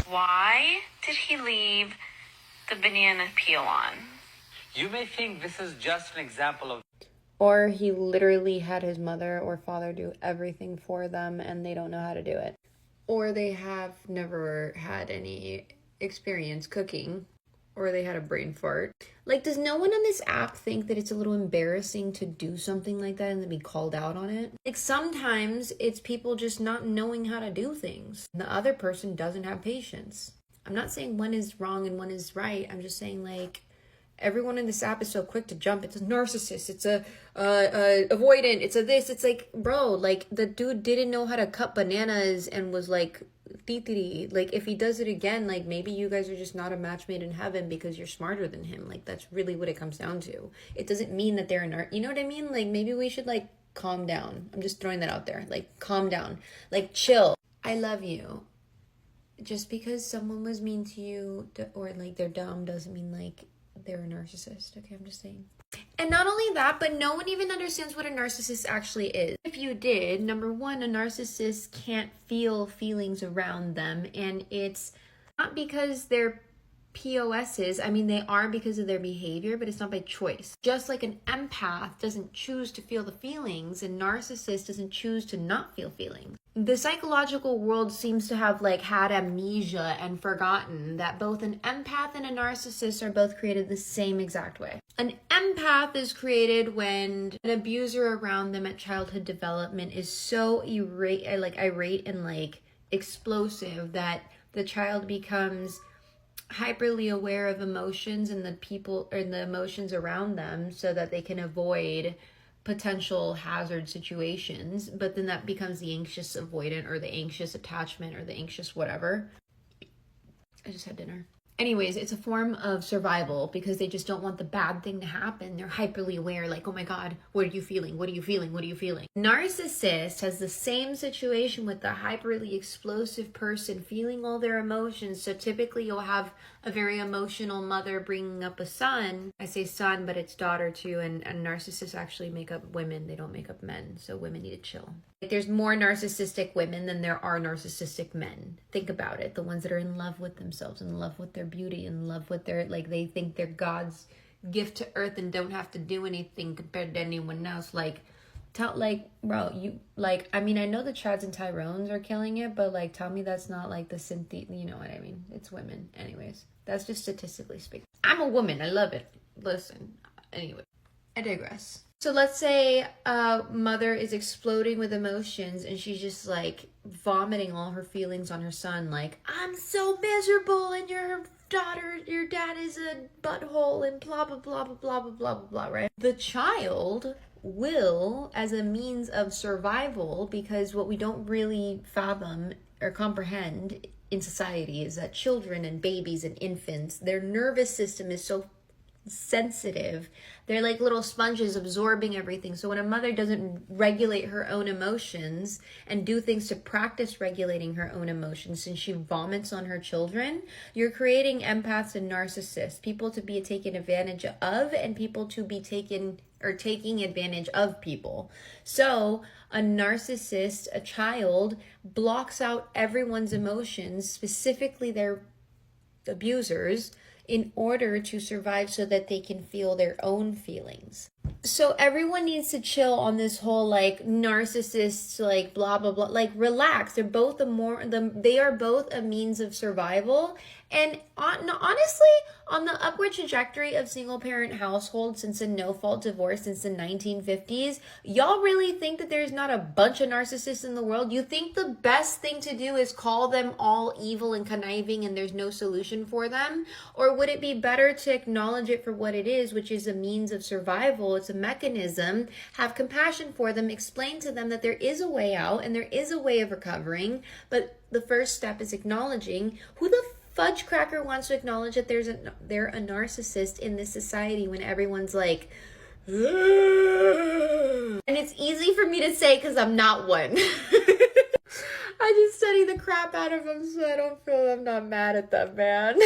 Why did he leave the banana peel on? You may think this is just an example of... Or he literally had his mother or father do everything for them and they don't know how to do it. Or they have never had any experience cooking. Or they had a brain fart. Like, does no one on this app think that it's a little embarrassing to do something like that and then be called out on it? Like, sometimes it's people just not knowing how to do things. The other person doesn't have patience. I'm not saying one is wrong and one is right. I'm just saying, like, everyone in this app is so quick to jump. It's a narcissist. It's a avoidant. It's a this. It's like, bro, like, the dude didn't know how to cut bananas and was like, titiri. Like, if he does it again, like, maybe you guys are just not a match made in heaven because you're smarter than him. Like, that's really what it comes down to. It doesn't mean that they're an you know what I mean? Like, maybe we should, like, calm down. I'm just throwing that out there. Like, calm down. Like, chill. I love you. Just because someone was mean to you or, like, they're dumb doesn't mean, like, they're a narcissist. Okay, I'm just saying. And not only that, but no one even understands what a narcissist actually is. If you did, number one, a narcissist can't feel feelings around them. And it's not because they're POSs. I mean, they are because of their behavior, but it's not by choice. Just like an empath doesn't choose to feel the feelings, a narcissist doesn't choose to not feel feelings. The psychological world seems to have like had amnesia and forgotten that both an empath and a narcissist are both created the same exact way. An empath is created when an abuser around them at childhood development is so irate and like explosive that the child becomes hyperly aware of emotions and the people or the emotions around them so that they can avoid potential hazard situations, but then that becomes the anxious avoidant or the anxious attachment or the anxious whatever. I just had dinner. Anyways, it's a form of survival because they just don't want the bad thing to happen. They're hyperly aware, like, oh my God, what are you feeling? What are you feeling? What are you feeling? Narcissist has the same situation with the hyperly explosive person feeling all their emotions. So typically you'll have a very emotional mother bringing up a son. I say son, but it's daughter too. And narcissists actually make up women. They don't make up men. So women need to chill. Like, there's more narcissistic women than there are narcissistic men. Think about it. The ones that are in love with themselves, in love with their beauty, in love with their, like, they think they're God's gift to earth and don't have to do anything compared to anyone else. Like, bro, you, like, I mean, I know the Chads and Tyrones are killing it, but, like, tell me that's not, like, the synth, you know what I mean? It's women. Anyways, that's just statistically speaking. I'm a woman. I love it. Listen. Anyway, I digress. So let's say a mother is exploding with emotions and she's just like vomiting all her feelings on her son. Like, I'm so miserable and your dad is a butthole and blah, blah, blah, blah, blah, blah, blah, blah, right? The child will, as a means of survival, because what we don't really fathom or comprehend in society is that children and babies and infants, their nervous system is so sensitive. They're like little sponges absorbing everything. So when a mother doesn't regulate her own emotions and do things to practice regulating her own emotions and she vomits on her children, you're creating empaths and narcissists, people to be taken advantage of and people to be taking advantage of people. So a narcissist, a child, blocks out everyone's emotions, specifically their abusers, in order to survive so that they can feel their own feelings. So everyone needs to chill on this whole like narcissists, like blah, blah, blah, like relax. They are both a means of survival. And honestly, on the upward trajectory of single parent households since a no-fault divorce since the 1950s, y'all really think that there's not a bunch of narcissists in the world? You think the best thing to do is call them all evil and conniving and there's no solution for them? Or would it be better to acknowledge it for what it is, which is a means of survival? It's a mechanism. Have compassion for them, explain to them that there is a way out and there is a way of recovering, but the first step is acknowledging. Who the fudge cracker wants to acknowledge that they're a narcissist in this society when everyone's like, and it's easy for me to say because I'm not one. I just study the crap out of them so I don't feel I'm not mad at them, man.